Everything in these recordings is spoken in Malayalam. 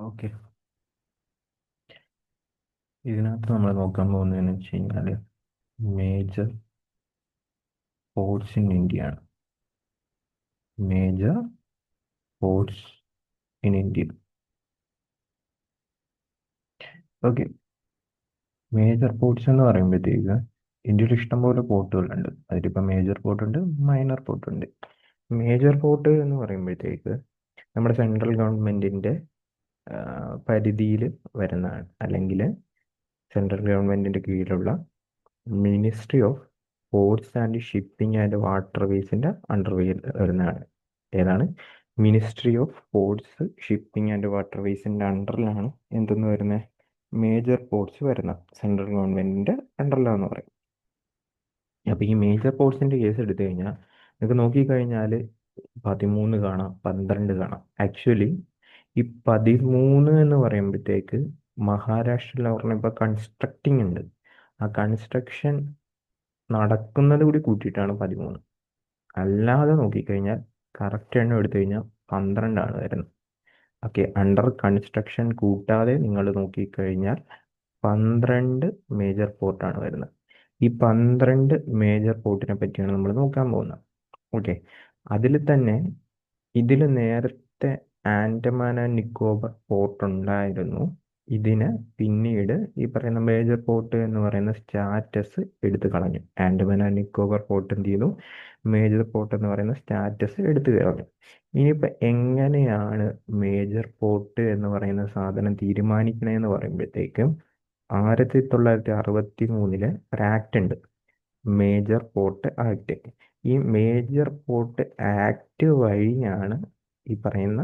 ഓക്കെ. ഇതിനകത്ത് നമ്മൾ നോക്കാൻ പോകുന്നതെന്ന് വെച്ച് കഴിഞ്ഞാൽ മേജർ പോർട്സ് ഇൻ ഇന്ത്യ ആണ്. Major ports in India. Okay. Major ports എന്ന് പറയുമ്പോഴത്തേക്ക് ഇന്ത്യയിൽ ഇഷ്ടംപോലെ പോർട്ടുകളുണ്ട്. അതിലിപ്പോൾ മേജർ പോർട്ട് ഉണ്ട്, മൈനർ പോർട്ട് ഉണ്ട്. മേജർ പോർട്ട് എന്ന് പറയുമ്പോഴത്തേക്ക് നമ്മുടെ സെൻട്രൽ ഗവൺമെൻറ്റിൻ്റെ പരിധിയിൽ വരുന്നതാണ്, അല്ലെങ്കിൽ സെൻട്രൽ ഗവൺമെൻറ്റിൻ്റെ കീഴിലുള്ള ministry of ports and shipping and വാട്ടർവേസിൻ്റെ അണ്ടർവേയിൽ വരുന്നതാണ്. ഏതാണ്? Ministry of ports shipping and വാട്ടർവേസിൻ്റെ അണ്ടറിലാണ് എന്തെന്ന് വരുന്നത്? മേജർ പോർട്സ് വരുന്ന സെൻട്രൽ ഗവൺമെൻറ്റിൻ്റെ അണ്ടറിലാന്ന് പറയും. അപ്പോൾ ഈ മേജർ പോർട്സിൻ്റെ കേസ് എടുത്തു കഴിഞ്ഞാൽ നിങ്ങൾക്ക് നോക്കിക്കഴിഞ്ഞാൽ 13 കാണാം, 12 കാണാം. ആക്ച്വലി ഈ 13 എന്ന് പറയുമ്പോഴത്തേക്ക് മഹാരാഷ്ട്രയിൽ പറഞ്ഞ ഇപ്പോൾ കൺസ്ട്രക്റ്റിംഗ് ഉണ്ട്. ആ കൺസ്ട്രക്ഷൻ നടക്കുന്നത് കൂടി കൂട്ടിയിട്ടാണ് 13. അല്ലാതെ നോക്കിക്കഴിഞ്ഞാൽ കറക്റ്റ് എണ്ണം എടുത്തു കഴിഞ്ഞാൽ 12 വരുന്നത്. ഓക്കെ, അണ്ടർ കൺസ്ട്രക്ഷൻ കൂട്ടാതെ നിങ്ങൾ നോക്കിക്കഴിഞ്ഞാൽ 12 മേജർ പോർട്ടാണ് വരുന്നത്. ഈ 12 മേജർ പോർട്ടിനെ പറ്റിയാണ് നമ്മൾ നോക്കാൻ പോകുന്നത്. ഓക്കെ, അതിൽ തന്നെ ഇതിൽ നേരത്തെ ആൻഡമാൻ ആൻഡ് നിക്കോബർ പോർട്ട് ഉണ്ടായിരുന്നു. ഇതിന് പിന്നീട് ഈ പറയുന്ന മേജർ പോർട്ട് എന്ന് പറയുന്ന സ്റ്റാറ്റസ് എടുത്തു കളഞ്ഞു. ആൻഡമാൻ ആൻഡ് നിക്കോബർ പോർട്ട് എന്ത് ചെയ്തു? മേജർ പോർട്ട് എന്ന് പറയുന്ന സ്റ്റാറ്റസ് എടുത്തു കളഞ്ഞു. ഇനിയിപ്പോൾ എങ്ങനെയാണ് മേജർ പോർട്ട് എന്ന് പറയുന്ന സാധനം തീരുമാനിക്കണേന്ന് പറയുമ്പോഴത്തേക്കും 1963 ഒരു ആക്ട് ഉണ്ട്, മേജർ പോർട്ട് ആക്ട്. ഈ മേജർ പോർട്ട് ആക്ട് വഴിയാണ് ഈ പറയുന്ന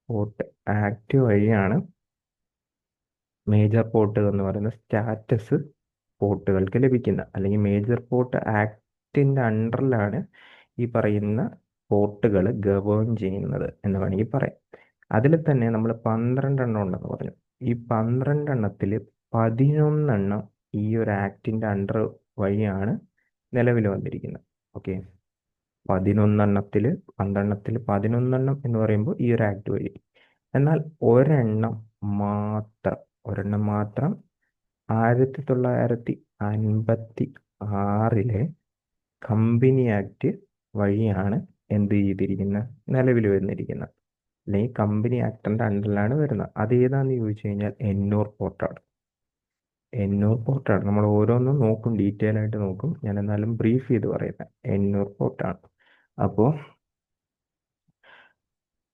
പോർട്ട് ആക്ട് വഴിയാണ് മേജർ പോർട്ട് എന്ന് പറയുന്ന സ്റ്റാറ്റസ് പോർട്ടുകൾക്ക് ലഭിക്കുന്നത്. അല്ലെങ്കിൽ മേജർ പോർട്ട് ആക്ടിൻ്റെ അണ്ടറിലാണ് ഈ പറയുന്ന പോർട്ടുകൾ ഗവേൺ ചെയ്യുന്നത് എന്ന് വേണമെങ്കിൽ പറയാം. അതിൽ തന്നെ നമ്മൾ 12 ഉണ്ടെന്ന് പറഞ്ഞു. ഈ 12 11 ഈ ഒരു ആക്ടിൻ്റെ അണ്ടർ വഴിയാണ് നിലവിൽ വന്നിരിക്കുന്നത്. ഓക്കെ, 11 11 എന്ന് പറയുമ്പോൾ ഈ ഒരു ആക്ട് വഴി. എന്നാൽ ഒരെണ്ണം മാത്രം 1956 കമ്പനി ആക്ട് വഴിയാണ് എന്ത് ചെയ്തിരിക്കുന്നത്? നിലവിൽ വന്നിരിക്കുന്നത്. അല്ലെങ്കിൽ കമ്പനി ആക്ടിന്റെ അണ്ടറിലാണ് വരുന്നത്. അത് ഏതാന്ന് ചോദിച്ചു കഴിഞ്ഞാൽ എന്നൂർ പോർട്ടാണ്. നമ്മൾ ഓരോന്നും നോക്കും, ഡീറ്റെയിൽ ആയിട്ട് നോക്കും. ഞാൻ എന്നാലും ബ്രീഫ് ചെയ്ത് പറയുന്നത് എന്നൂർ പോർട്ടാണ്. അപ്പോൾ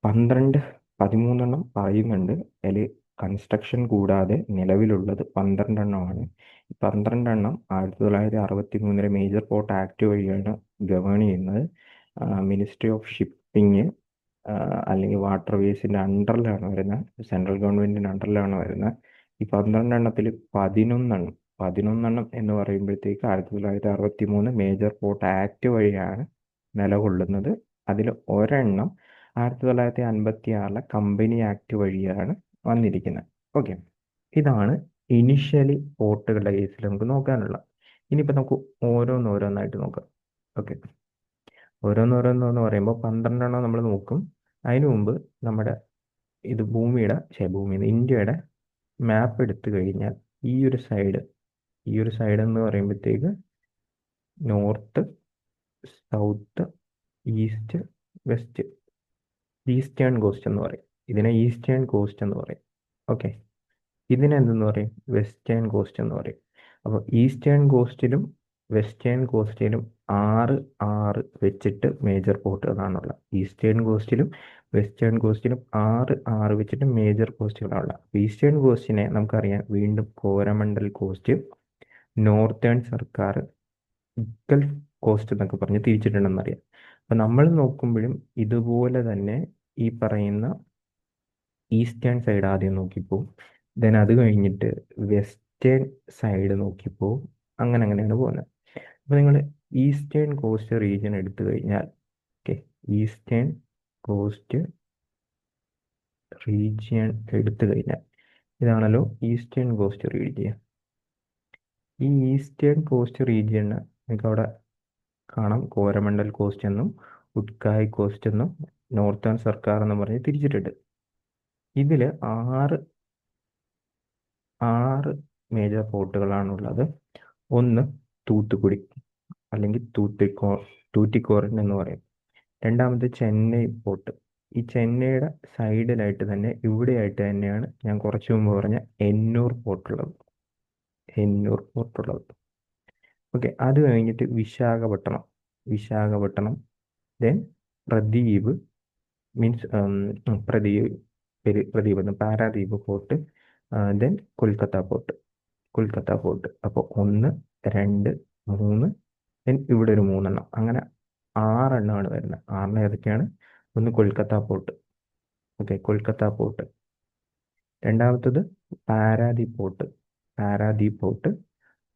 13 പറയുന്നുണ്ട്. അതിൽ കൺസ്ട്രക്ഷൻ കൂടാതെ നിലവിലുള്ളത് 12 ഈ 12 1963 മേജർ പോർട്ട് ആക്ട് വഴിയാണ് ഗവേൺ ചെയ്യുന്നത്. മിനിസ്ട്രി ഓഫ് ഷിപ്പിംഗ് അല്ലെങ്കിൽ വാട്ടർവേസിൻ്റെ അണ്ടറിലാണ് വരുന്നത്, സെൻട്രൽ ഗവൺമെൻറ്റിൻ്റെ അണ്ടറിലാണ് വരുന്നത്. ഈ 12 11 എന്ന് പറയുമ്പോഴത്തേക്ക് 1963 മേജർ പോർട്ട് ആക്ട് വഴിയാണ് നിലകൊള്ളുന്നത്. അതിൽ ഒരെണ്ണം 1956 കമ്പനി ആക്ട് വഴിയാണ് വന്നിരിക്കുന്നത്. ഓക്കെ, ഇതാണ് ഇനിഷ്യലി പോർട്ടുകളുടെ കേസിൽ നമുക്ക് നോക്കാനുള്ള. ഇനിയിപ്പോൾ നമുക്ക് ഓരോന്നോരോന്നായിട്ട് നോക്കാം. ഓക്കെ, ഓരോന്നോരോന്നെന്ന് പറയുമ്പോൾ 12 നമ്മൾ നോക്കും. അതിനു മുമ്പ് നമ്മുടെ ഇത് ഇന്ത്യയുടെ മാപ്പ് എടുത്തു കഴിഞ്ഞാൽ ഈ ഒരു സൈഡ് എന്ന് പറയുമ്പോഴത്തേക്ക് north, south, east, west, eastern cost എന്ന് പറയും. ഇതിനെ ഈസ്റ്റേൺ കോസ്റ്റ് എന്ന് പറയും. ഓക്കെ, ഇതിനെന്തെന്ന് പറയും? വെസ്റ്റേൺ കോസ്റ്റ് എന്ന് പറയും. അപ്പോൾ ഈസ്റ്റേൺ കോസ്റ്റിലും വെസ്റ്റേൺ കോസ്റ്റിലും 6 വെച്ചിട്ട് മേജർ പോർട്ടുകളാണുള്ളത്. ഈസ്റ്റേൺ കോസ്റ്റിലും വെസ്റ്റേൺ കോസ്റ്റിലും 6 വെച്ചിട്ട് മേജർ കോസ്റ്റുകളാണുള്ളത്. ഈസ്റ്റേൺ കോസ്റ്റിനെ നമുക്കറിയാം വീണ്ടും കോരമണ്ടൽ കോസ്റ്റ്, നോർത്തേൺ സർക്കാർ, ഗൾഫ് കോസ്റ്റ് എന്നൊക്കെ പറഞ്ഞ് തിരിച്ചിട്ടുണ്ടെന്നറിയാം. അപ്പം നമ്മൾ നോക്കുമ്പോഴും ഇതുപോലെ തന്നെ ഈ പറയുന്ന ഈസ്റ്റേൺ സൈഡ് ആദ്യം നോക്കിപ്പോ, ദെൻ അത് കഴിഞ്ഞിട്ട് വെസ്റ്റേൺ സൈഡ് നോക്കിപ്പോ, അങ്ങനെയാണ് പോകുന്നത്. അപ്പോൾ നിങ്ങൾ ഈസ്റ്റേൺ കോസ്റ്റ് റീജിയൻ എടുത്തു കഴിഞ്ഞാൽ, ഓക്കെ, ഈസ്റ്റേൺ കോസ്റ്റ് റീജിയൻ എടുത്തു കഴിഞ്ഞാൽ ഇതാണല്ലോ ഈസ്റ്റേൺ കോസ്റ്റ് റീജിയൻ. ഈ ഈസ്റ്റേൺ കോസ്റ്റ് റീജിയന് നിങ്ങൾക്ക് അവിടെ കാണാം കോരമണ്ടൽ കോസ്റ്റ് എന്നും ഉഡ്കായ് കോസ്റ്റ് എന്നും നോർത്തേൺ സർക്കാർ എന്നും പറഞ്ഞ് തിരിച്ചിട്ടുണ്ട്. ഇതിൽ ആറ് ആറ് മേജർ പോർട്ടുകളാണുള്ളത്. ഒന്ന് തൂത്തുക്കുടി അല്ലെങ്കിൽ തൂറ്റിക്കോറിൻ എന്ന് പറയും. രണ്ടാമത് ചെന്നൈ പോർട്ട്. ഈ ചെന്നൈയുടെ സൈഡിലായിട്ട് തന്നെ ഇവിടെയായിട്ട് തന്നെയാണ് ഞാൻ കുറച്ച് മുമ്പ് പറഞ്ഞ എന്നൂർ പോർട്ടുള്ളത്. ഓക്കെ, അത് കഴിഞ്ഞിട്ട് Visakhapatnam, then Pradeep means Pradeep Paradip port, then Kolkata port. അപ്പോൾ 1, 2, 3, ദെൻ ഇവിടെ ഒരു 3 അങ്ങനെ 6 വരുന്നത്. 6 ഏതൊക്കെയാണ്? ഒന്ന് Kolkata port. Okay, Kolkata port. രണ്ടാമത്തത് പാരാദ്വീപ് പോർട്ട്.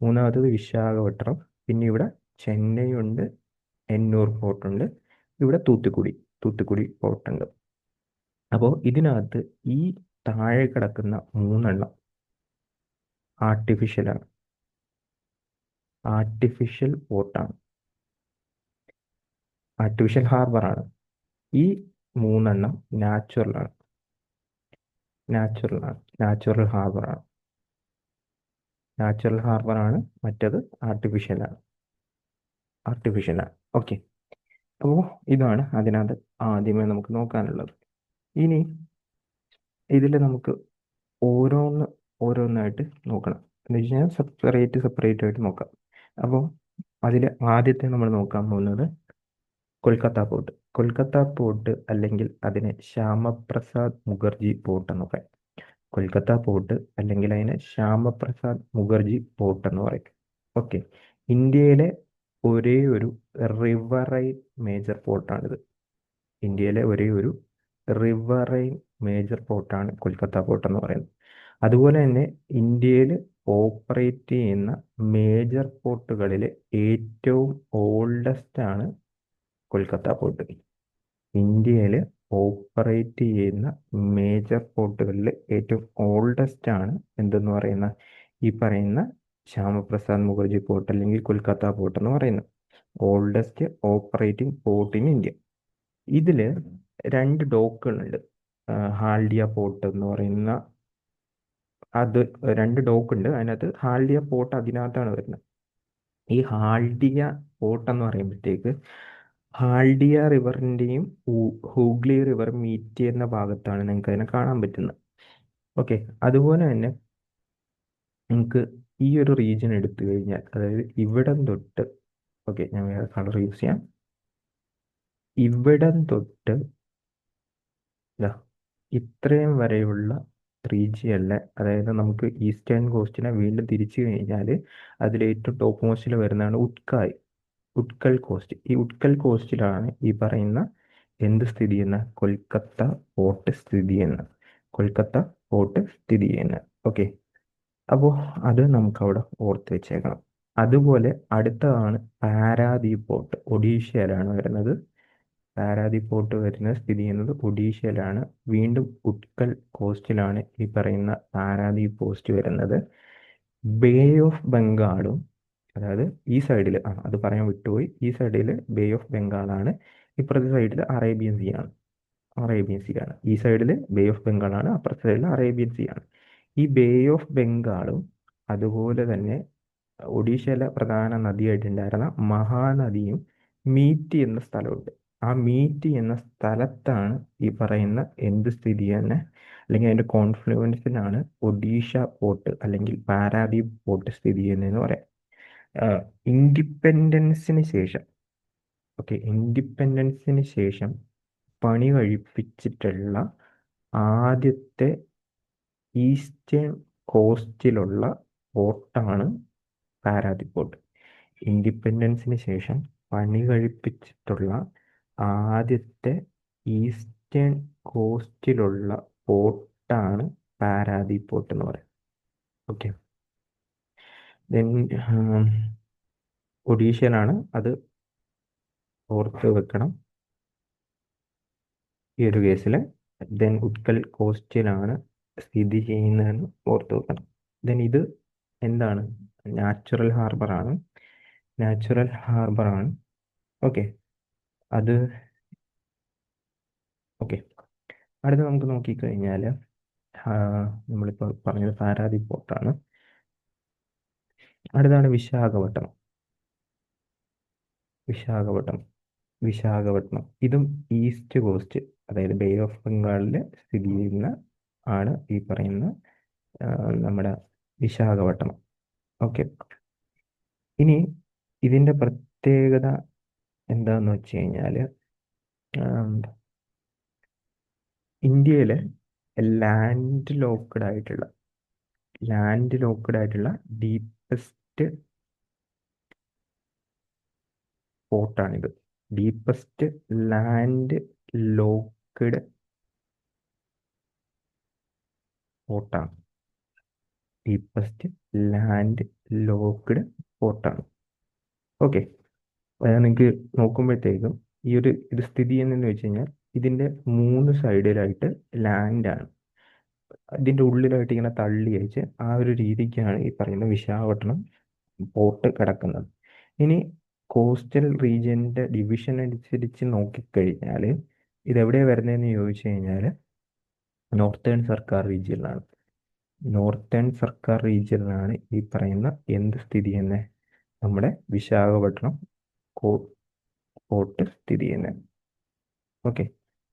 മൂന്നാമത്തത് വിശാഖപട്ടണം. പിന്നെ ഇവിടെ ചെന്നൈ ഉണ്ട്, എന്നൂർ പോർട്ടുണ്ട്, ഇവിടെ തൂത്തുക്കുടി പോർട്ടുണ്ട്. അപ്പോൾ ഇതിനകത്ത് ഈ താഴെ കിടക്കുന്ന 3 ആർട്ടിഫിഷ്യലാണ്, ആർട്ടിഫിഷ്യൽ പോർട്ടാണ്, ആർട്ടിഫിഷ്യൽ ഹാർബറാണ്. ഈ 3 നാച്ചുറലാണ്, നാച്ചുറൽ ഹാർബറാണ്. മറ്റത് ആർട്ടിഫിഷ്യലാണ്. ഓക്കെ, അപ്പോൾ ഇതാണ് അതിനകത്ത് ആദ്യമേ നമുക്ക് നോക്കാനുള്ളത്. ഇനി ഇതിൽ നമുക്ക് ഓരോന്നായിട്ട് നോക്കണം. എന്ന് വെച്ച് കഴിഞ്ഞാൽ സെപ്പറേറ്റ് ആയിട്ട് നോക്കാം. അപ്പോൾ അതിൽ ആദ്യത്തെ നമ്മൾ നോക്കാൻ പോകുന്നത് കൊൽക്കത്ത പോർട്ട് അല്ലെങ്കിൽ അതിനെ ശ്യാമപ്രസാദ് മുഖർജി പോർട്ട് എന്ന് പറയും. കൊൽക്കത്ത പോർട്ട് അല്ലെങ്കിൽ അതിനെ ശ്യാമപ്രസാദ് മുഖർജി പോർട്ട് എന്ന് പറയും. ഓക്കെ, ഇന്ത്യയിലെ ഒരേ ഒരു റിവറൈൻ മേജർ പോർട്ടാണിത്. ഇന്ത്യയിലെ ഒരേ ഒരു റിവറൈൻ മേജർ പോർട്ടാണ് കൊൽക്കത്ത പോർട്ട് എന്ന് പറയുന്നത്. അതുപോലെ തന്നെ ഇന്ത്യയിൽ ഓപ്പറേറ്റ് ചെയ്യുന്ന മേജർ പോർട്ടുകളിൽ ഏറ്റവും ഓൾഡസ്റ്റ് ആണ് കൊൽക്കത്ത പോർട്ട്. ഇന്ത്യയിൽ ഓപ്പറേറ്റ് ചെയ്യുന്ന മേജർ പോർട്ടുകളിൽ ഏറ്റവും ഓൾഡസ്റ്റ് ആണ് എന്തെന്ന് പറയുന്ന ഈ പറയുന്ന ശ്യാമപ്രസാദ് മുഖർജി പോർട്ട് അല്ലെങ്കിൽ കൊൽക്കത്ത പോർട്ട് എന്ന് പറയുന്നത്. Oldest operating port in India. ഇതിൽ 2 ഡോക്കുകളുണ്ട്. ഹാൽഡിയ പോർട്ട് എന്ന് പറയുന്ന അത് 2 ഡോക്കുണ്ട്. അതിനകത്ത് ഹാൽഡിയ പോർട്ട് അതിനകത്താണ് വരുന്നത്. ഈ ഹാൽഡിയ പോർട്ട് എന്ന് പറയുമ്പോഴത്തേക്ക് ഹാൽഡിയ റിവറിൻ്റെയും ഹൂഗ്ലി റിവർ മീറ്റ് ചെയ്യുന്ന ഭാഗത്താണ് നിങ്ങൾക്ക് അതിനെ കാണാൻ പറ്റുന്നത്. ഓക്കെ, അതുപോലെ തന്നെ നിങ്ങൾക്ക് ഈ ഒരു റീജിയൻ എടുത്തു കഴിഞ്ഞാൽ, അതായത് ഇവിടം തൊട്ട്, ഓക്കെ ഞാൻ വേറെ കളർ യൂസ് ചെയ്യാം, ഇവിടം തൊട്ട് ഇത്രയും വരെയുള്ള റീജിയനിലെ, അതായത് നമുക്ക് ഈസ്റ്റേൺ കോസ്റ്റിനെ വീണ്ടും തിരിച്ചു കഴിഞ്ഞാൽ അതിൽ ഏറ്റവും ടോപ്പ് മോസ്റ്റിൽ വരുന്നതാണ് ഉട്കൽ കോസ്റ്റ്. ഈ ഉട്കൽ കോസ്റ്റിലാണ് ഈ പറയുന്ന എന്ത് സ്ഥിതി ചെയ്യുന്ന കൊൽക്കത്ത പോർട്ട് സ്ഥിതി ചെയ്യുന്നത്. ഓക്കെ, അപ്പോൾ അത് നമുക്ക് അവിടെ ഓർത്ത് വെച്ചേക്കണം. അതുപോലെ അടുത്തതാണ് പാരാദീപ് പോർട്ട്. ഒഡീഷയിലാണ് വരുന്നത്. പാരാദീപ് പോർട്ട് സ്ഥിതി ചെയ്യുന്നത് ഒഡീഷയിലാണ്. വീണ്ടും ഉട്കൽ കോസ്റ്റിലാണ് ഈ പറയുന്ന പാരാദീപ് പോസ്റ്റ് വരുന്നത്. ബേ ഓഫ് ബംഗാളും, അതായത് ഈ സൈഡിൽ അത് പറയാൻ വിട്ടുപോയി, ഈ സൈഡിൽ ബേ ഓഫ് ബംഗാളാണ്, ഇപ്പുറത്തെ സൈഡിൽ അറേബ്യൻ സീ ആണ്. ഈ സൈഡിൽ ബേ ഓഫ് ബംഗാളാണ്, അപ്പുറത്തെ സൈഡിൽ അറേബ്യൻ സീ ആണ്. ഈ ബേ ഓഫ് ബംഗാളും അതുപോലെ തന്നെ ഒഡീഷയിലെ പ്രധാന നദിയായിട്ടുണ്ടായിരുന്ന മഹാനദിയും മീറ്റ് ചെയ്യുന്ന സ്ഥലമുണ്ട്. ആ മീറ്റ് ചെയ്യുന്ന സ്ഥലത്താണ് ഈ പറയുന്ന എന്ത് സ്ഥിതി തന്നെ, അല്ലെങ്കിൽ അതിന്റെ കോൺഫ്ലുവൻസിലാണ് ഒഡീഷ പോർട്ട് അല്ലെങ്കിൽ പാരാദീപ് പോർട്ട് സ്ഥിതി ചെയ്യുന്നതെന്ന് പറയാം. ഇൻഡിപെൻഡൻസിന് ശേഷം പണി കഴിപ്പിച്ചിട്ടുള്ള ആദ്യത്തെ ഈസ്റ്റേൺ കോസ്റ്റിലുള്ള പോർട്ടാണ് പാരാദീപ് പോർട്ട്. ഇൻഡിപെൻഡൻസിന് ശേഷം പണി കഴിപ്പിച്ചിട്ടുള്ള ആദ്യത്തെ ഈസ്റ്റേൺ കോസ്റ്റിലുള്ള പോർട്ടാണ് പാരാദീപ് പോർട്ട് എന്ന് പറയുന്നത്. ഓക്കെ, ദെൻ ഒഡീഷയിലാണ്, അത് ഓർത്ത് വെക്കണം ഈ ഒരു കേസിൽ. ദെൻ ഉട്കൽ കോസ്റ്റിലാണ് സ്ഥിതി ചെയ്യുന്നതെന്ന് ഓർത്ത് വെക്കണം. ദെൻ ഇത് എന്താണ്? നാച്ചുറൽ ഹാർബറാണ്. ഓക്കെ, അത് ഓക്കെ. അടുത്ത് നമുക്ക് നോക്കിക്കഴിഞ്ഞാൽ നമ്മളിപ്പോൾ പറഞ്ഞത് പാരാദീപ് പോർട്ടാണ്. അടുത്താണ് വിശാഖപട്ടണം. വിശാഖപട്ടണം ഇതും ഈസ്റ്റ് കോസ്റ്റ്, അതായത് ബേ ഓഫ് ബംഗാളിൽ സ്ഥിതി ചെയ്യുന്ന ആണ് ഈ പറയുന്ന നമ്മുടെ വിശാഖപട്ടണം. ഓക്കെ, ഇനി ഇതിൻ്റെ പ്രത്യേകത എന്താന്ന് വെച്ച് കഴിഞ്ഞാൽ ഇന്ത്യയിലെ ലാൻഡ് ലോക്ക്ഡ് ആയിട്ടുള്ള ഡീപ്പസ്റ്റ് പോർട്ടാണിത്. ഡീപ്പസ്റ്റ് ലാൻഡ് ലോക്ക്ഡ് പോർട്ടാണ്. ഡീപ്പസ്റ്റ് ലാൻഡ് ലോക്ക്ഡ് പോർട്ടാണ്. ഓക്കെ, നിങ്ങൾക്ക് നോക്കുമ്പോഴത്തേക്കും ഇത് സ്ഥിതി ചെയ്യുന്നതെന്ന് വെച്ച് കഴിഞ്ഞാൽ ഇതിൻ്റെ 3 സൈഡിലായിട്ട് ലാൻഡാണ്. ഇതിൻ്റെ ഉള്ളിലായിട്ട് ഇങ്ങനെ തള്ളി അയച്ച് ആ ഒരു രീതിക്കാണ് ഈ പറയുന്ന വിശാഖപട്ടണം പോർട്ട് കിടക്കുന്നത്. ഇനി കോസ്റ്റൽ റീജിയൻ്റെ ഡിവിഷൻ അനുസരിച്ച് നോക്കിക്കഴിഞ്ഞാൽ ഇതെവിടെയാണ് വരുന്നതെന്ന് ചോദിച്ചു കഴിഞ്ഞാൽ നോർത്തേൺ സർക്കാർ റീജിയനിലാണ്. ഈ പറയുന്ന എന്ത് സ്ഥിതി ചെയ്യുന്നത്, നമ്മുടെ വിശാഖപട്ടണം പോർട്ട് സ്ഥിതി ചെയ്യുന്നത്. ഓക്കെ,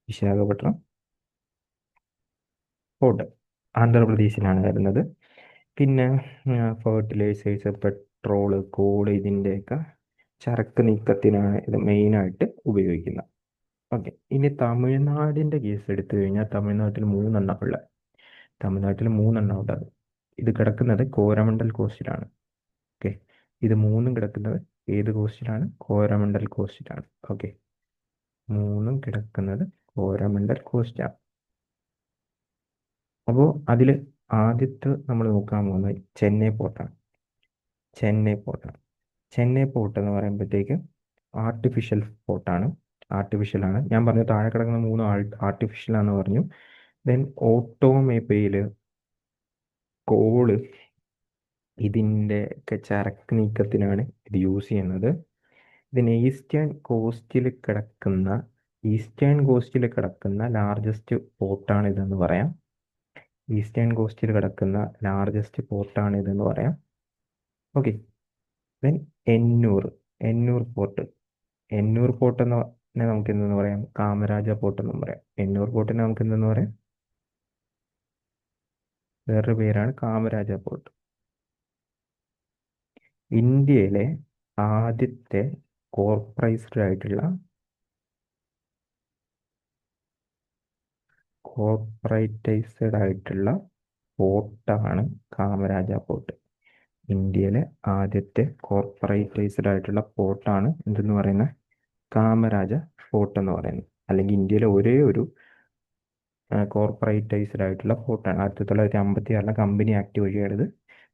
വിശാഖപട്ടണം പോർട്ട് ആന്ധ്രാപ്രദേശിലാണ് വരുന്നത്. പിന്നെ ഫെർട്ടിലൈസേഴ്സ്, പെട്രോള്, കോള് ഇതിൻ്റെയൊക്കെ ചരക്ക് നീക്കത്തിനാണ് ഇത് മെയിനായിട്ട് ഉപയോഗിക്കുന്നത്. ഓക്കെ, ഇനി തമിഴ്നാടിൻ്റെ കേസ് എടുത്തു കഴിഞ്ഞാൽ തമിഴ്നാട്ടിൽ 3 എണ്ണം ഉള്ളത്. ഇത് കിടക്കുന്നത് കോരമണ്ടൽ കോസ്റ്റിലാണ്. ഓക്കെ, ഇത് 3 കിടക്കുന്നത് ഏത് കോസ്റ്റിലാണ്? കോരമണ്ടൽ കോസ്റ്റിലാണ്. ഓക്കെ, 3 കിടക്കുന്നത് കോരമണ്ടൽ കോസ്റ്റാണ്. അപ്പോൾ അതിൽ ആദ്യത്തെ നമ്മൾ നോക്കാൻ പോകുന്നത് ചെന്നൈ പോർട്ടാണ്. ചെന്നൈ പോർട്ട് എന്ന് പറയുമ്പോഴത്തേക്ക് ആർട്ടിഫിഷ്യലാണ്. ഞാൻ പറഞ്ഞു താഴെ കിടക്കുന്ന 3 ആർട്ടിഫിഷ്യലാന്ന് പറഞ്ഞു. ദെൻ ഓട്ടോമൊബൈല്, കോള് ഇതിൻ്റെ ഒക്കെ ചരക്ക് നീക്കത്തിനാണ് ഇത് യൂസ് ചെയ്യുന്നത്. ഇതിന് ഈസ്റ്റേൺ കോസ്റ്റിൽ കിടക്കുന്ന ലാർജസ്റ്റ് പോർട്ടാണ് ഇതെന്ന് പറയാം. ഓക്കെ, ദെൻ എന്നൂർ പോർട്ട് എന്ന് നമുക്ക് എന്തെന്ന് പറയാം? കാമരാജ പോർട്ട് എന്നും പറയാം. എന്നൂർ പോർട്ടിനെ നമുക്ക് എന്തെന്ന് പറയാം? വേറൊരു പേരാണ് കാമരാജ പോർട്ട്. ഇന്ത്യയിലെ ആദ്യത്തെ കോർപ്പറൈസ്ഡ് ആയിട്ടുള്ള പോർട്ടാണ് കാമരാജ പോർട്ട്. ഇന്ത്യയിലെ ആദ്യത്തെ കോർപ്പറേറ്റൈസ്ഡ് ആയിട്ടുള്ള പോർട്ടാണ് എന്തെന്ന് പറയുന്നത്? കാമരാജ പോർട്ട് എന്ന് പറയുന്നത്. അല്ലെങ്കിൽ ഇന്ത്യയിലെ ഒരേ ഒരു കോർപ്പറേറ്റൈസ്ഡ് ആയിട്ടുള്ള പോർട്ടാണ്. 1956 കമ്പനി ആക്ട് വഴിയാണ് ഇത്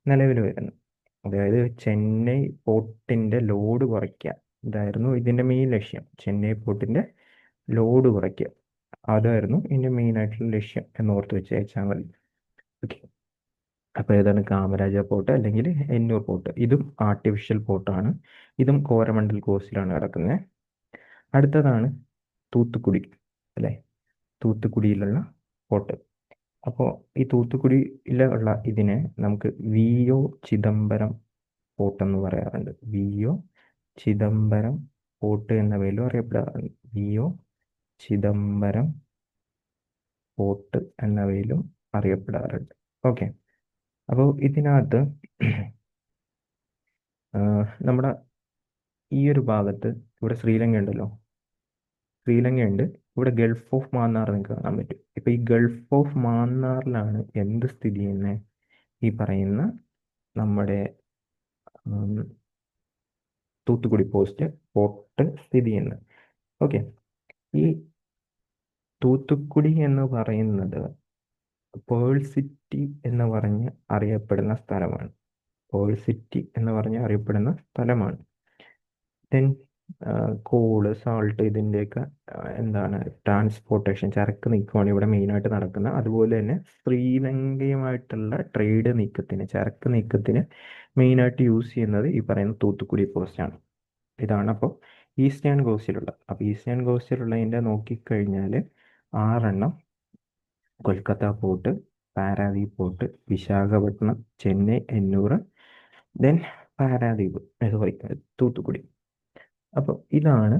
നിലവിൽ വരുന്നത്. അതായത് ചെന്നൈ പോർട്ടിൻ്റെ ലോഡ് കുറയ്ക്കുക, ഇതായിരുന്നു ഇതിൻ്റെ മെയിൻ ലക്ഷ്യം. ചെന്നൈ പോർട്ടിൻ്റെ ലോഡ് കുറയ്ക്കുക, അതായിരുന്നു ഇതിൻ്റെ മെയിൻ ആയിട്ടുള്ള ലക്ഷ്യം എന്നോർത്ത് വെച്ചാൽ മതി. ഓക്കെ, അപ്പോൾ ഏതാണ്? കാമരാജ പോർട്ട് അല്ലെങ്കിൽ എന്നൂർ പോർട്ട്. ഇതും ആർട്ടിഫിഷ്യൽ പോർട്ടാണ്. ഇതും കോരമണ്ടൽ കോസ്റ്റിലാണ് കിടക്കുന്നത്. അടുത്തതാണ് തൂത്തുക്കുടി, അല്ലേ? തൂത്തുക്കുടിയിലുള്ള പോർട്ട്. അപ്പോൾ ഈ തൂത്തുക്കുടിയിലുള്ള ഇതിനെ നമുക്ക് VO ചിദംബരം പോർട്ട് എന്ന് പറയാറുണ്ട്. VO ചിദംബരം പോർട്ട് എന്ന പേരിലും അറിയപ്പെടാറുണ്ട്. VO ചിദംബരം പോർട്ട് എന്ന പേരിലും അറിയപ്പെടാറുണ്ട്. ഓക്കെ, അപ്പോൾ ഇതിനകത്ത് നമ്മുടെ ഈ ഒരു ഭാഗത്ത് ഇവിടെ ശ്രീലങ്ക ഉണ്ടല്ലോ, ഇവിടെ ഗൾഫ് ഓഫ് മാന്നാർ നിങ്ങൾക്ക് കാണാൻ പറ്റും. ഇപ്പൊ ഈ ഗൾഫ് ഓഫ് മാന്നാറിലാണ് എന്ത് സ്ഥിതി ചെയ്യുന്നത്? ഈ പറയുന്ന നമ്മുടെ തൂത്തുക്കുടി പോർട്ട് സ്ഥിതി ചെയ്യുന്നത്. ഓക്കെ, ഈ തൂത്തുക്കുടി എന്ന് പറയുന്നത് പേൾ സിറ്റി എന്ന് പറഞ്ഞ് അറിയപ്പെടുന്ന സ്ഥലമാണ്. ദെൻ കോള്, സാൾട്ട് ഇതിൻ്റെയൊക്കെ എന്താണ് ട്രാൻസ്പോർട്ടേഷൻ, ചരക്ക് നീക്കമാണ് ഇവിടെ മെയിനായിട്ട് നടക്കുന്നത്. അതുപോലെ തന്നെ ശ്രീലങ്കയുമായിട്ടുള്ള ചരക്ക് നീക്കത്തിന് മെയിനായിട്ട് യൂസ് ചെയ്യുന്നത് ഈ പറയുന്ന തൂത്തുക്കുടി പോസ്റ്റാണ്. ഇതാണ് അപ്പോൾ ഈസ്റ്റേൺ കോസ്റ്റിലുള്ള. അപ്പോൾ ഈസ്റ്റേൺ കോസ്റ്റിലുള്ളതിൻ്റെ നോക്കിക്കഴിഞ്ഞാൽ 6 Kolkata port, Paradip port, Visakhapatnam, Chennai, Ennur, then Paradip, sorry, Thoothukudi. അപ്പോൾ ഇതാണ്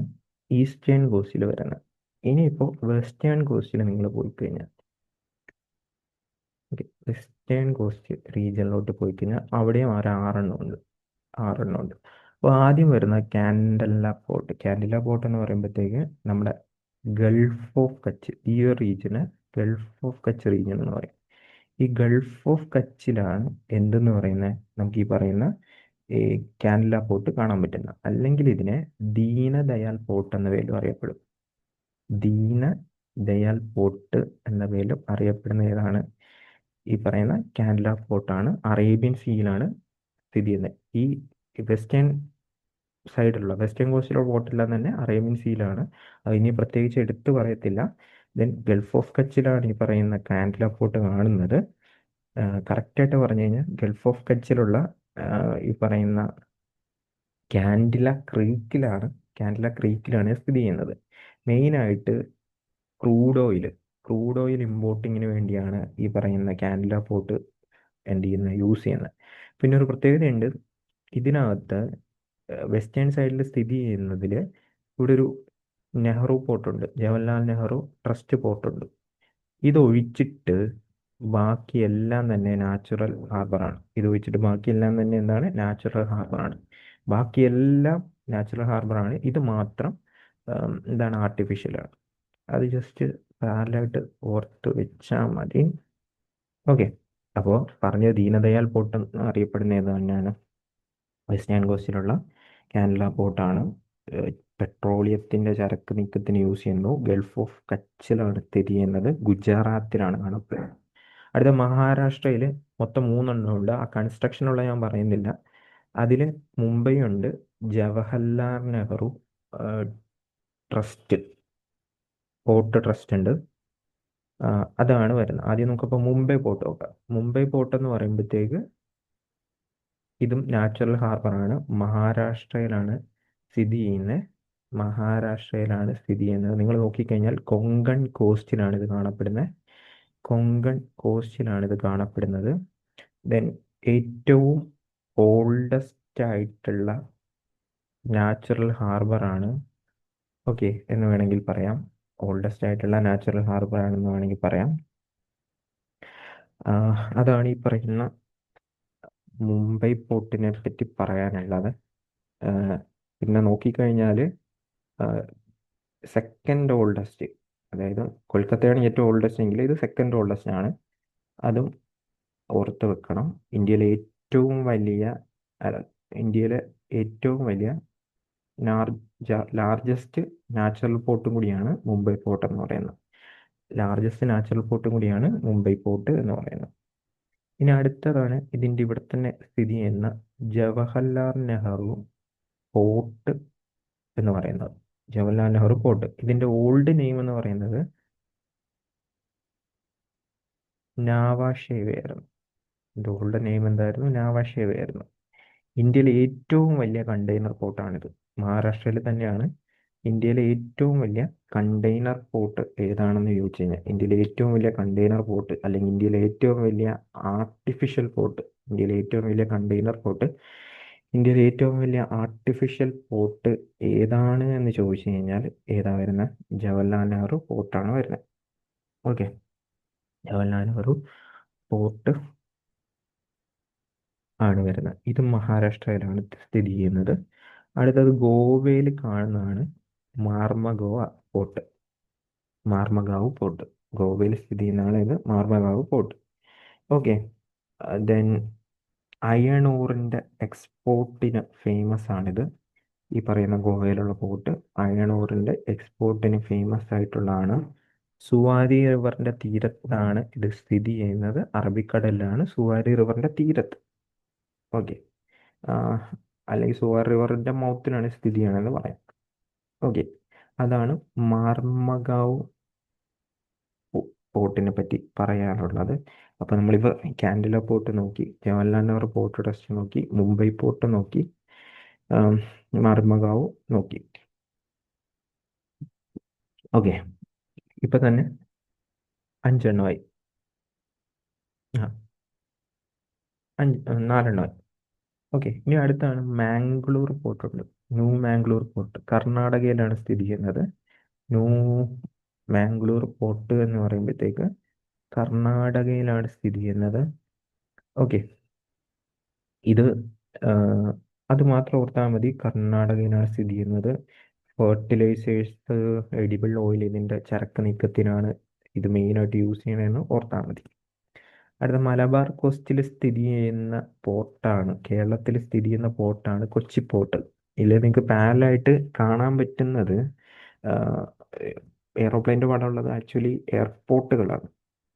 ഈസ്റ്റേൺ കോസ്റ്റിൽ വരുന്നത്. ഇനിയിപ്പോൾ വെസ്റ്റേൺ കോസ്റ്റിൽ നിങ്ങൾ പോയി കഴിഞ്ഞാൽ, ഓക്കെ, വെസ്റ്റേൺ കോസ്റ്റ് റീജിയനിലോട്ട് പോയി കഴിഞ്ഞാൽ അവിടെയും ഒരു ആറെണ്ണം ഉണ്ട്. അപ്പോൾ ആദ്യം വരുന്ന കാൻഡല പോർട്ട്. കാൻഡല പോർട്ട് എന്ന് പറയുമ്പോഴത്തേക്ക് നമ്മുടെ ഗൾഫ് ഓഫ് കച്ച്, ഈ ഒരു റീജിയന് ഗൾഫ് ഓഫ് കച്ച് റീജിയൻ എന്ന് പറയും. ഈ ഗൾഫ് ഓഫ് കച്ചിലാണ് എന്തെന്ന് പറയുന്നത്, നമുക്ക് ഈ പറയുന്ന ഈ കാൻഡല പോർട്ട് കാണാൻ പറ്റുന്ന, അല്ലെങ്കിൽ ഇതിനെ ദീനദയാൽ പോർട്ട് എന്ന പേരിലും അറിയപ്പെടും. ദീനദയാൽ പോർട്ട് എന്ന പേരിലും അറിയപ്പെടുന്ന ഏതാണ്, ഈ പറയുന്ന കാൻഡല പോർട്ടാണ്. അറേബ്യൻ സീയിലാണ് സ്ഥിതി ചെയ്യുന്നത്. ഈ വെസ്റ്റേൺ സൈഡിലുള്ള വെസ്റ്റേൺ കോസ്റ്റിലുള്ള പോർട്ടെല്ലാം തന്നെ അറേബ്യൻ സീയിലാണ്. അത് ഇനി പ്രത്യേകിച്ച് എടുത്തു പറയത്തില്ല. ദെൻ ഗൾഫ് ഓഫ് കച്ചിലാണ് ഈ പറയുന്ന കാൻഡല പോർട്ട് കാണുന്നത്. കറക്റ്റായിട്ട് പറഞ്ഞു കഴിഞ്ഞാൽ ഗൾഫ് ഓഫ് കച്ചിലുള്ള ഈ പറയുന്ന കാൻഡില ക്രീക്കിലാണ് സ്ഥിതി ചെയ്യുന്നത്. മെയിനായിട്ട് ക്രൂഡ് ഓയിൽ ഇമ്പോർട്ടിങ്ങിന് വേണ്ടിയാണ് ഈ പറയുന്ന കാൻഡില പോർട്ട് യൂസ് ചെയ്യുന്നത്. പിന്നെ ഒരു പ്രത്യേകതയുണ്ട്, ഇതിനകത്ത് വെസ്റ്റേൺ സൈഡിൽ സ്ഥിതി ചെയ്യുന്നതിൽ ഇവിടെ ഒരു നെഹ്റു പോർട്ടുണ്ട്, ജവഹർലാൽ നെഹ്റു ട്രസ്റ്റ് പോർട്ടുണ്ട്. ഇതൊഴിച്ചിട്ട് ബാക്കിയെല്ലാം തന്നെ നാച്ചുറൽ ഹാർബറാണ്. ഇതൊഴിച്ചിട്ട് ബാക്കിയെല്ലാം തന്നെ എന്താണ്, നാച്ചുറൽ ഹാർബറാണ്. ബാക്കിയെല്ലാം നാച്ചുറൽ ഹാർബറാണ്. ഇത് മാത്രം എന്താണ്, ആർട്ടിഫിഷ്യലാണ്. അത് ജസ്റ്റ് പാരലായിട്ട് ഓർത്ത് വെച്ചാൽ മതി. ഓക്കെ, അപ്പോൾ പറഞ്ഞ ദീനദയാൽ പോർട്ട് എന്ന് അറിയപ്പെടുന്ന ഏത് തന്നെയാണ്, വെസ്റ്റേൺ കോസ്റ്റിലുള്ള കാൻഡല പോർട്ടാണ്. പെട്രോളിയത്തിൻ്റെ ചരക്ക് നീക്കത്തിന് യൂസ് ചെയ്യുന്നു. ഗൾഫ് ഓഫ് കച്ചിലാണ് സ്ഥിതി ചെയ്യുന്നത്. ഗുജറാത്തിലാണ് കാണപ്പെടുന്നത്. അടുത്ത മഹാരാഷ്ട്രയിൽ മൊത്തം 3 ഉണ്ട്. ആ കൺസ്ട്രക്ഷനുള്ള ഞാൻ പറയുന്നില്ല. അതിൽ മുംബൈ ഉണ്ട്, Jawaharlal Nehru trust port trust ഉണ്ട്. അതാണ് വരുന്നത്. ആദ്യം നമുക്കപ്പോൾ മുംബൈ പോർട്ട് നോക്കാം. മുംബൈ പോർട്ട് എന്ന് പറയുമ്പോഴത്തേക്ക് ഇതും നാച്ചുറൽ ഹാർബറാണ്. മഹാരാഷ്ട്രയിലാണ് സ്ഥിതി ചെയ്യുന്നത്. നിങ്ങൾ നോക്കിക്കഴിഞ്ഞാൽ കൊങ്കൺ കോസ്റ്റിലാണ് ഇത് കാണപ്പെടുന്നത്. ദെൻ ഏറ്റവും ഓൾഡസ്റ്റ് ആയിട്ടുള്ള നാച്ചുറൽ ഹാർബറാണ്, ഓക്കെ, എന്ന് വേണമെങ്കിൽ പറയാം. ഓൾഡസ്റ്റ് ആയിട്ടുള്ള നാച്ചുറൽ ഹാർബർ ആണെന്ന് വേണമെങ്കിൽ പറയാം. അതാണ് ഈ പറയുന്ന മുംബൈ പോർട്ടിനെ പറ്റി പറയാനുള്ളത്. പിന്നെ നോക്കിക്കഴിഞ്ഞാൽ സെക്കൻഡ് ഓൾഡസ്റ്റ്, അതായത് കൊൽക്കത്തയാണ് ഏറ്റവും ഓൾഡസ്റ്റ് എങ്കിൽ ഇത് സെക്കൻഡ് ഓൾഡസ്റ്റ് ആണ്. അതും ഓർത്ത് വെക്കണം. ഇന്ത്യയിലെ ഏറ്റവും വലിയ ലാർജസ്റ്റ് നാച്ചുറൽ പോർട്ടും കൂടിയാണ് മുംബൈ പോർട്ട് എന്ന് പറയുന്നത്. ഇനി അടുത്തതാണ് ഇതിൻ്റെ ഇവിടെ തന്നെ സ്ഥിതി ചെയ്യുന്ന ജവഹർലാൽ നെഹ്റു പോർട്ട് എന്ന് പറയുന്നത്. ജവഹർലാൽ നെഹ്റു പോർട്ട്, ഇതിൻ്റെ ഓൾഡ് നെയിം എന്ന് പറയുന്നത് നാവാഷേവയായിരുന്നു. ഇതിൻ്റെ ഓൾഡ് നെയിം എന്തായിരുന്നു, നാവാഷേവയായിരുന്നു. ഇന്ത്യയിലെ ഏറ്റവും വലിയ കണ്ടെയ്നർ പോർട്ടാണിത്. മഹാരാഷ്ട്രയിൽ തന്നെയാണ്. ഇന്ത്യയിലെ ഏറ്റവും വലിയ കണ്ടെയ്നർ പോർട്ട് ഏതാണെന്ന് ചോദിച്ചു കഴിഞ്ഞാൽ, ഇന്ത്യയിലെ ഏറ്റവും വലിയ കണ്ടെയ്നർ പോർട്ട് അല്ലെങ്കിൽ ഇന്ത്യയിലെ ഏറ്റവും വലിയ ആർട്ടിഫിഷ്യൽ പോർട്ട്, ഇന്ത്യയിലെ ഏറ്റവും വലിയ കണ്ടെയ്നർ പോർട്ട്, ഇന്ത്യയിലെ ഏറ്റവും വലിയ ആർട്ടിഫിഷ്യൽ പോർട്ട് ഏതാണ് എന്ന് ചോദിച്ചു കഴിഞ്ഞാൽ ഏതാ വരുന്നത്, ജവഹർലാൽ നെഹ്റു പോർട്ടാണ് വരുന്നത്. ഓക്കെ, ജവഹർലാൽ നെഹ്റു പോർട്ട് ആണ് വരുന്നത്. ഇത് മഹാരാഷ്ട്രയിലാണ് സ്ഥിതി ചെയ്യുന്നത്. അടുത്തത് ഗോവയിൽ കാണുന്നതാണ് മാർമഗാവ് പോർട്ട്. ഗോവയിൽ സ്ഥിതി ചെയ്യുന്നതാണ് ഇത്, Mormugao port. Okay, then iron ഓറിൻ്റെ എക്സ്പോർട്ടിന് ഫേമസ് ആണിത്. ഈ പറയുന്ന ഗോവയിലുള്ള പോർട്ട് അയൺ ഓറിൻ്റെ എക്സ്പോർട്ടിന് ഫേമസ് ആയിട്ടുള്ളതാണ്. സുവാരി റിവറിൻ്റെ തീരത്താണ് ഇത് സ്ഥിതി ചെയ്യുന്നത്. അറബിക്കടലിലാണ് സുവാരി റിവറിൻ്റെ തീരത്ത്. ഓക്കെ, അല്ലെങ്കിൽ സുവാരി റിവറിൻ്റെ മൗത്തിലാണ് സ്ഥിതി ചെയ്യണമെന്ന് പറയാം. ഓക്കെ, അതാണ് മാർമഗാവ് പോർട്ടിനെ പറ്റി പറയാനുള്ളത്. അപ്പോൾ നമ്മളിപ്പോൾ കാൻഡില പോർട്ട് നോക്കി, ജവഹർലാൽ നെഹ്റു പോർട്ട് ട്രസ്റ്റ് നോക്കി, മുംബൈ പോർട്ട് നോക്കി, മാർമഗാവ് നോക്കി. ഓക്കെ, ഇപ്പം തന്നെ 5 എണ്ണമായി. ആ നാലെണ്ണം. ഓക്കെ, ഇനി അടുത്താണ് മാംഗ്ലൂർ പോർട്ട് ഉണ്ട്. ന്യൂ മാംഗ്ലൂർ പോർട്ട് കർണാടകയിലാണ് സ്ഥിതി ചെയ്യുന്നത്. ന്യൂ മാംഗ്ലൂർ പോർട്ട് എന്ന് പറയുമ്പോഴത്തേക്ക് കർണാടകയിലാണ് സ്ഥിതി ചെയ്യുന്നത്. ഓക്കെ, ഇത് അത് മാത്രം ഓർത്താൽ മതി. കർണാടകയിലാണ് സ്ഥിതി ചെയ്യുന്നത്. ഫെർട്ടിലൈസേഴ്സ്, എഡിബിൾ ഓയിൽ ഇതിൻ്റെ ചരക്ക് നീക്കത്തിനാണ് ഇത് മെയിനായിട്ട് യൂസ് ചെയ്യണമെന്ന് ഓർത്താൽ മതി. അടുത്ത മലബാർ കോസ്റ്റിൽ സ്ഥിതി ചെയ്യുന്ന പോർട്ടാണ്, കേരളത്തിൽ സ്ഥിതി ചെയ്യുന്ന പോർട്ടാണ് കൊച്ചി പോർട്ട്. ഇതിൽ നിങ്ങൾക്ക് പാരലായിട്ട് കാണാൻ പറ്റുന്നത് എയറോപ്ലെയിൻ്റെ പടമുള്ളത് ആക്ച്വലി എയർപോർട്ടുകളാണ്.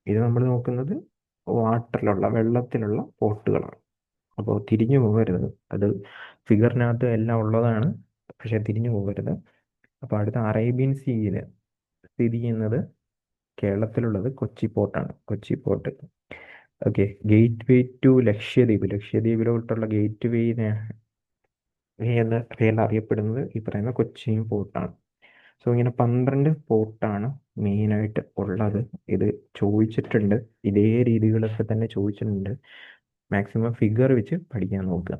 ഇത് നമ്മൾ നോക്കുന്നത് വാട്ടറിലുള്ള, വെള്ളത്തിലുള്ള പോർട്ടുകളാണ്. അപ്പോൾ തിരിഞ്ഞു പോകരുത്. അത് ഫിഗറിനകത്ത് എല്ലാം ഉള്ളതാണ്, പക്ഷെ തിരിഞ്ഞു പോകരുത്. അപ്പോൾ അടുത്ത അറേബ്യൻ സീയിൽ സ്ഥിതി ചെയ്യുന്നത് കേരളത്തിലുള്ളത് കൊച്ചി പോർട്ടാണ്. Kochi port. Okay, gateway to Lakshadweep. ലക്ഷദ്വീപിലോട്ടുള്ള ഗേറ്റ് വേ എന്ന പേരിൽ അറിയപ്പെടുന്നത് ഈ പറയുന്ന കൊച്ചിൻ പോർട്ടാണ്. സോ ഇങ്ങനെ 12 പോർട്ടാണ് മെയിനായിട്ട് ഉള്ളത്. ഇത് ചോദിച്ചിട്ടുണ്ട്, ഇതേ രീതികളൊക്കെ തന്നെ ചോദിച്ചിട്ടുണ്ട്. മാക്സിമം ഫിഗർ വെച്ച് പഠിക്കാൻ നോക്കുക.